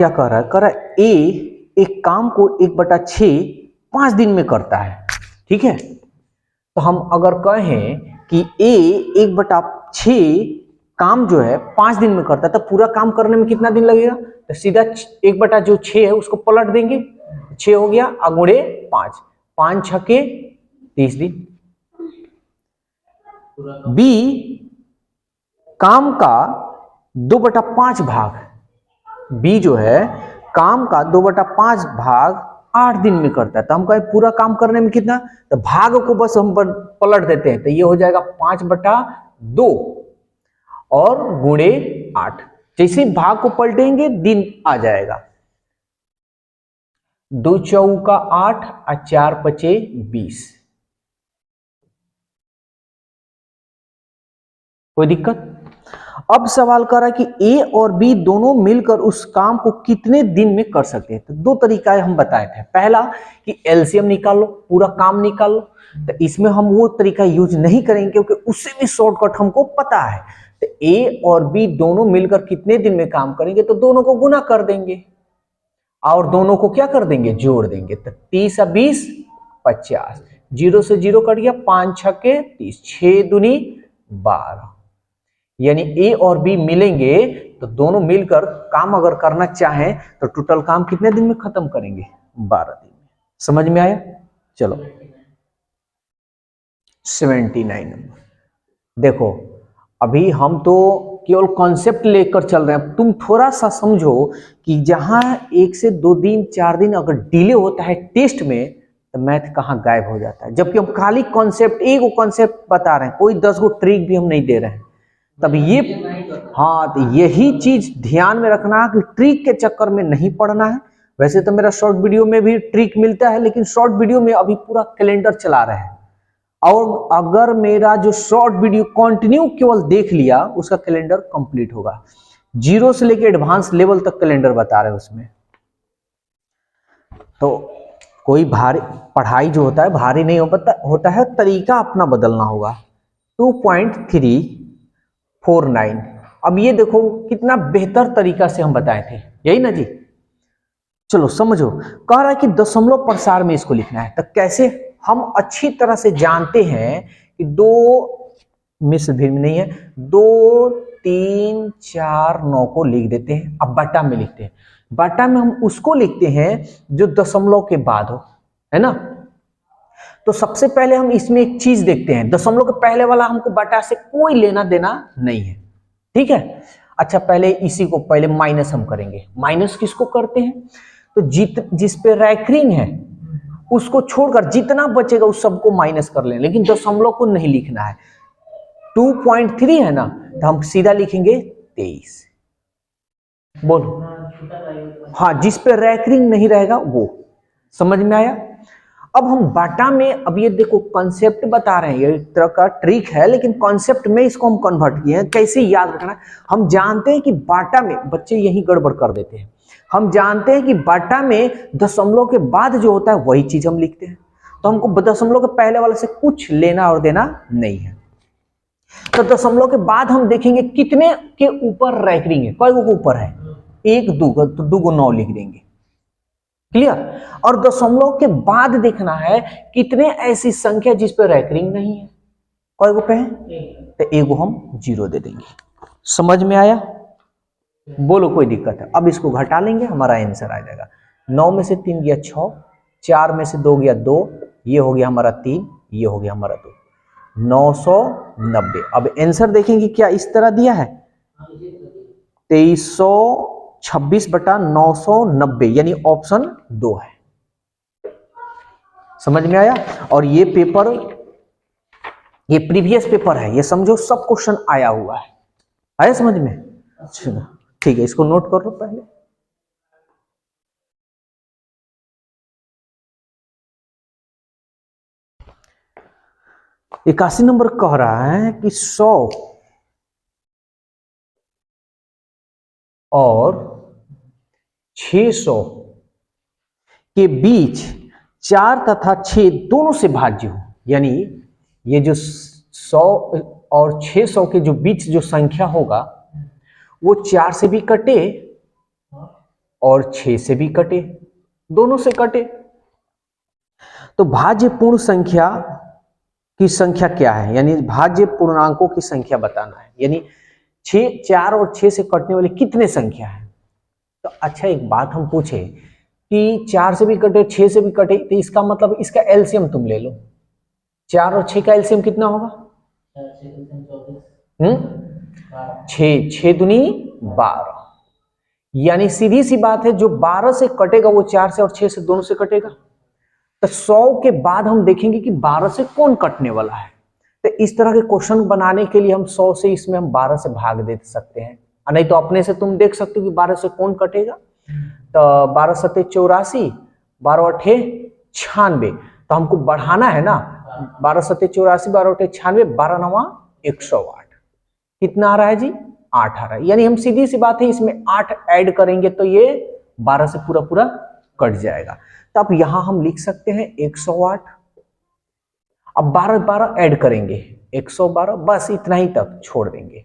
क्या कह रहा है? कह रहा है ए एक काम को 1/6 5 दिन में करता है, ठीक है। तो हम अगर कहें कि ए 1/6 काम जो है 5 दिन में करता है, तो पूरा काम करने में कितना दिन लगेगा? तो सीधा 1/6 है उसको पलट देंगे, 6 हो गया, अगुणे 5, 5 छके 30 दिन। बी काम का 2/5 भाग, बी जो है काम का 2/5 भाग 8 दिन में करता है। तो हम कहें पूरा काम करने में कितना? तो भाग को बस हम पलट देते हैं, तो ये हो जाएगा 5/2 और गुणे 8। जैसे भाग को पलटेंगे दिन आ जाएगा। 2 चौका 8 और 4 पचे 20। कोई दिक्कत? अब सवाल कर रहा है कि ए और बी दोनों मिलकर उस काम को कितने दिन में कर सकते हैं। तो दो तरीका हम बताए थे। पहला कि एलसीएम निकाल लो, पूरा काम निकाल लो। तो इसमें हम वो तरीका यूज नहीं करेंगे क्योंकि उससे भी शॉर्टकट हमको पता है। तो ए और बी दोनों मिलकर कितने दिन में काम करेंगे, तो दोनों को गुना कर देंगे और दोनों को क्या कर देंगे? जोड़ देंगे। तो 30 और 20 50, 0 से 0 कट गया, 5 छक्के 30, 6 दूनी 12। यानी ए और बी मिलेंगे तो दोनों मिलकर काम अगर करना चाहें तो टोटल काम कितने दिन में खत्म करेंगे? 12 दिन में। समझ में आया? चलो 79 नंबर देखो, अभी हम तो केवल कॉन्सेप्ट लेकर चल रहे हैं। तुम थोड़ा सा समझो कि जहां 1 से 2 दिन 4 दिन अगर डिले होता है टेस्ट में, तो मैथ कहां गायब हो जाता है। जबकि हम खाली कॉन्सेप्ट, एक कॉन्सेप्ट बता रहे हैं, कोई 10 गो ट्रिक भी हम नहीं दे रहे हैं। तब ये हाँ, तो यही चीज ध्यान में रखना कि ट्रिक के चक्कर में नहीं पढ़ना है। वैसे तो मेरा शॉर्ट वीडियो में भी ट्रिक मिलता है, लेकिन शॉर्ट वीडियो में अभी पूरा कैलेंडर चला रहे हैं। और अगर मेरा जो शॉर्ट वीडियो कंटिन्यू केवल देख लिया, उसका कैलेंडर कंप्लीट होगा। 0 से लेकर एडवांस लेवल तक कैलेंडर बता रहे हैं उसमें। तो कोई भारी पढ़ाई जो होता है भारी नहीं होता है, तरीका अपना बदलना होगा। 2.349। अब ये देखो कितना बेहतर तरीका से हम बताए थे, यही ना जी। चलो समझो, कह रहा है कि दशमलव प्रसार में इसको लिखना है। तो कैसे? हम अच्छी तरह से जानते हैं कि 2 मिश्र भिन्न नहीं है, 2 3 4 9 को लिख देते हैं। अब बटा में लिखते हैं। बटा में हम उसको लिखते हैं जो दशमलव के बाद हो, है ना। तो सबसे पहले हम इसमें एक चीज देखते हैं, दशमलव के पहले वाला हमको बटा से कोई लेना देना नहीं है, ठीक है। अच्छा, पहले इसी को पहले माइनस हम करेंगे। माइनस किसको करते हैं? तो जिस पे रैकरिंग है उसको छोड़कर जितना बचेगा उस सबको माइनस कर लें, लेकिन दशमलव को नहीं लिखना है। 2.3 है ना, तो हम सीधा लिखेंगे 23। बोलो हाँ, जिस पे रैकरिंग नहीं रहेगा वो। समझ में आया? अब हम बाटा में, अब ये देखो कॉन्सेप्ट बता रहे हैं, ये एक तरह का ट्रिक है, लेकिन कॉन्सेप्ट में इसको हम कन्वर्ट किए हैं। कैसे याद रखना है? हम जानते हैं कि बाटा में, बच्चे यही गड़बड़ कर देते हैं। हम जानते हैं कि बाटा में दशमलव के बाद जो होता है वही चीज हम लिखते हैं। तो हमको दशमलव के पहले वाले से कुछ लेना और देना नहीं है। तो दशमलव के बाद हम देखेंगे कितने के ऊपर रैकरिंग है, कई के ऊपर है, 1 2 तो 2 को 9 लिख देंगे। क्लियर? और दशमलव के बाद देखना है कितने ऐसी संख्या जिस पर रैकरिंग नहीं है, कई गो पे है, तो 1 को हम 0 दे देंगे। समझ में आया? बोलो कोई दिक्कत है? अब इसको घटा लेंगे, हमारा आंसर आ जाएगा। 9 में से 3 गया 6, 4 में से 2 गया 2, ये हो गया हमारा 3, ये हो गया हमारा 2, 990। अब आंसर देखेंगे क्या इस तरह दिया है, 2326/990, यानी ऑप्शन 2 है। समझ में आया? और ये पेपर, ये प्रीवियस पेपर है, ये समझो सब क्वेश्चन आया हुआ है। आया समझ में? अच्छा ठीक है, इसको नोट कर लो पहले। इक्यासी नंबर कह रहा है कि 100 और 600 के बीच 4 तथा 6 दोनों से भाज्य हो। यानी ये जो 100 और 600 के जो बीच जो संख्या होगा वो 4 से भी कटे और 6 से भी कटे, दोनों से कटे। तो भाज्य पूर्ण संख्या की संख्या क्या है, यानी भाज्य पूर्णांकों की संख्या बताना है, यानी 4 और 6 से कटने वाली कितने संख्या है। तो अच्छा एक बात हम पूछे कि 4 से भी कटे 6 से भी कटे, तो इसका मतलब इसका एलसीएम तुम ले लो। 4 और 6 का एलसीएम कितना होगा? 6 दूनी 12, यानी सीधी सी बात है जो 12 से कटेगा वो 4 से और 6 से दोनों से कटेगा। तो 100 के बाद हम देखेंगे कि 12 से कौन कटने वाला है। तो इस तरह के क्वेश्चन बनाने के लिए हम 100 से इसमें हम 12 से भाग दे सकते हैं, नहीं तो अपने से तुम देख सकते हो कि 12 से कौन कटेगा। तो 12 सत्ते 84, 12 अठे 96, तो हमको बढ़ाना है ना। 12 सत्ते 84, 12 अठे 96, 12 नवा 108, कितना आ रहा है जी? 8 आ रहा है। यानी हम सीधी सी बात है इसमें 8 ऐड करेंगे तो ये 12 से पूरा पूरा कट जाएगा। तो अब यहां हम लिख सकते हैं 108, अब 12 12 ऐड करेंगे 112, बस इतना ही तक छोड़ देंगे।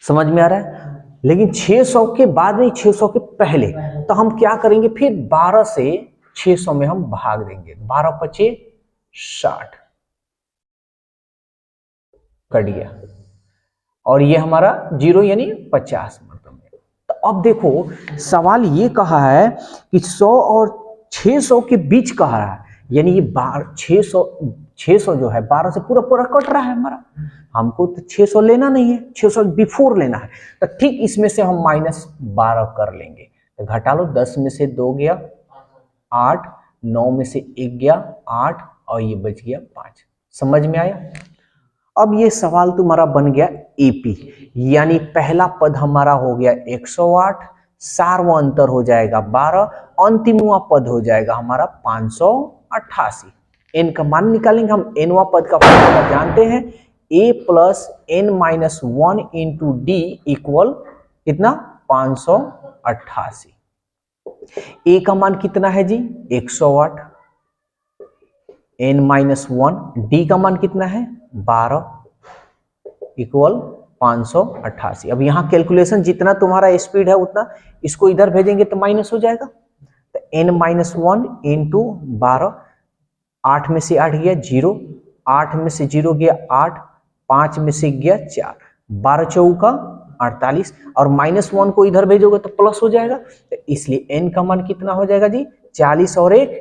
समझ में आ रहा है? लेकिन 600 के बाद नहीं, 600 के पहले, तो हम क्या करेंगे फिर 12 से 600 में हम भाग देंगे। 12 पचे 60 कट गया, और ये हमारा 0 यानी 50 मतलब में। तो अब देखो सवाल ये कहा है कि 100 और 600 के बीच कहा है, यानी ये 600 जो है 12 से पूरा पूरा कट रहा है हमारा। हमको तो 600 लेना नहीं है, 600 बिफोर लेना है। तो ठीक इसमें से हम -12 कर लेंगे। तो घटा लो, 10 में से 2 गया 8, 9 में से 1 गया 8, और ये बच गया 5। समझ में आया? अब ये सवाल तुम्हारा बन गया एपी, यानी पहला पद हमारा हो गया 108, सारवा अंतर हो जाएगा 12, अंतिमवा पद हो जाएगा हमारा 588। एन का मान निकालेंगे हम, एनवा पद का फॉर्मूला जानते हैं, a plus n minus 1 into D equal कितना? 588। a का मान कितना है जी? 108, n माइनस 1, डी का मान कितना है? 12 इक्वल 588। अब यहाँ कैलकुलेशन जितना तुम्हारा स्पीड है उतना इसको इधर भेजेंगे तो माइनस हो जाएगा। तो n माइनस 1 इंटू 12, 8 में से 8 गया 0, 8 में से 0 गया 8, 5 में से गया 4, 12 चौका 48, और -1 को इधर भेजोगे तो प्लस हो जाएगा। तो इसलिए n का मान कितना हो जाएगा जी? 40 और 1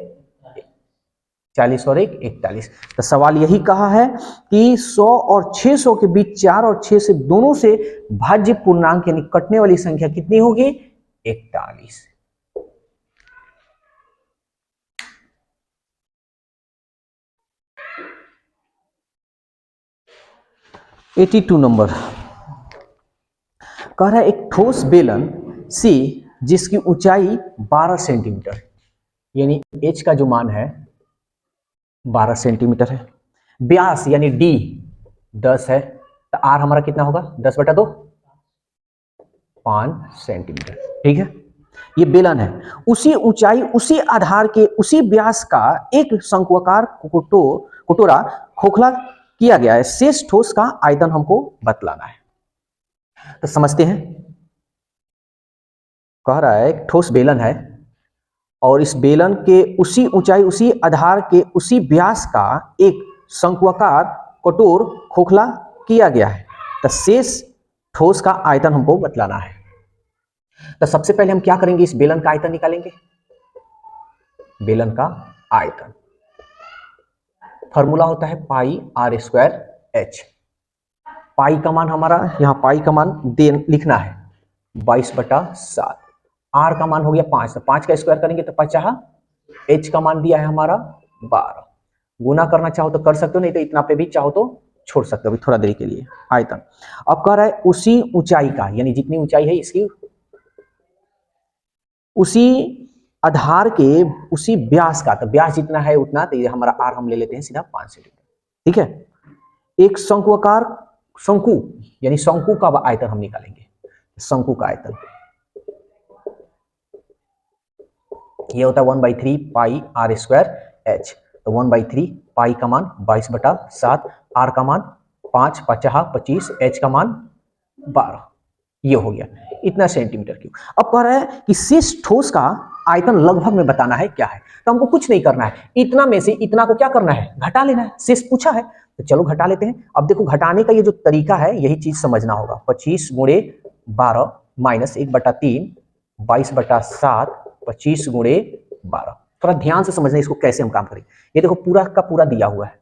41। तो सवाल यही कहा है कि 100 और 600 के बीच 4 और 6 से दोनों से भाज्य पूर्णांक यानी कटने वाली संख्या कितनी होगी? 41। 82 नंबर कह रहा है एक ठोस बेलन C जिसकी ऊंचाई 12 सेंटीमीटर, यानी H का जो मान है 12 सेंटीमीटर है, व्यास यानी D 10 है, तो R हमारा कितना होगा? 10/2, 5 सेंटीमीटर। ठीक है, ये बेलन है, उसी ऊंचाई उसी आधार के उसी व्यास का एक शंक्वाकार कटोरा खोखला किया गया है, शेष ठोस का आयतन हमको बतलाना है। तो समझते हैं, कह रहा है एक ठोस बेलन है और इस बेलन के उसी ऊंचाई उसी आधार के उसी व्यास का एक शंक्वाकार कठोर खोखला किया गया है, तो शेष ठोस का आयतन हमको बतलाना है। तो सबसे पहले हम क्या करेंगे? इस बेलन का आयतन निकालेंगे। बेलन का आयतन फॉर्मूला होता है पाई r स्क्वायर h। पाई का मान हमारा यहाँ पाई का मान लिखना है 22/7, r का मान हो गया 5, तो 5 का स्क्वायर करेंगे तो 50, h का मान दिया है हमारा 12। गुना करना चाहो तो कर सकते हो, नहीं तो इतना पे भी चाहो तो छोड़ सकते हो अभी थोड़ा देर के लिए। आयतन अब कह रहा है उसी ऊंचाई का, यानी जितनी ऊंचाई है इसकी उसी आधार के उसी व्यास का, तो व्यास जितना है उतना, तो ये हमारा r हम ले लेते हैं सीधा 5 सेंटीमीटर। ठीक है, एक शंक्वाकार शंकु यानी शंकु का आयतन हम निकालेंगे। शंकु का आयतन ये होता है 1/3 पाई r स्क्वायर h। तो 1/3 पाई का मान 22/7, r का मान 5, 50, 25, h का मान 12। ये हो गया इतना सेंटीमीटर क्यूब। अब कह रहा है कि शेष ठोस का आयतन लगभग में बताना है क्या है, तो हमको कुछ नहीं करना है, इतना में से इतना को क्या करना है, घटा लेना है। शेष पूछा है तो चलो घटा लेते हैं। अब देखो घटाने का ये जो तरीका है यही चीज समझना होगा। 25 गुणे 12 माइनस 1/3 22/7 25 गुणे 12। थोड़ा ध्यान से समझना इसको कैसे हम काम करेंगे। ये देखो पूरा का पूरा दिया हुआ है,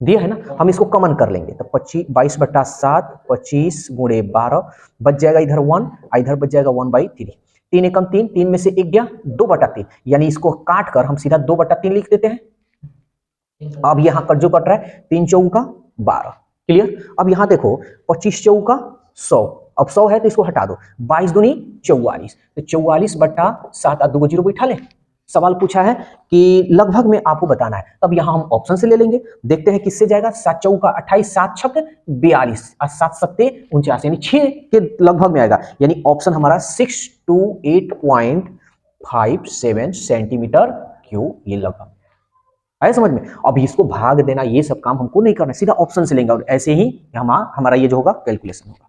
दिया है ना, हम इसको कॉमन कर लेंगे तो 22/7 25 गुणे 12 बच जाएगा इधर 1, इधर बच जाएगा 1/3। 3 एकम 3, 3 में से 1 गया 2/3, यानी इसको काट कर हम सीधा 2/3 लिख देते हैं। अब यहाँ कर जो कट रहा है 3 चौका 12, क्लियर। अब यहाँ देखो 25 चौका 100, अब 100 है तो इसको हटा दो, 22 दूनी 44, तो 44/7 2 0 बैठा ले। सवाल पूछा है कि लगभग में आपको बताना है, तब यहाँ हम ऑप्शन से ले लेंगे। देखते हैं किससे जाएगा, 7 चौका 28 7 छक 42 और 7 सत्ते 49, यानी 6 के लगभग में आएगा, यानी ऑप्शन हमारा 628.57 सेंटीमीटर क्यूब, ये लगभग आया समझ में। अब इसको भाग देना ये सब काम हमको नहीं करना, सीधा ऑप्शन से लेंगे और ऐसे ही हमारा ये जो होगा कैलकुलेशन होगा।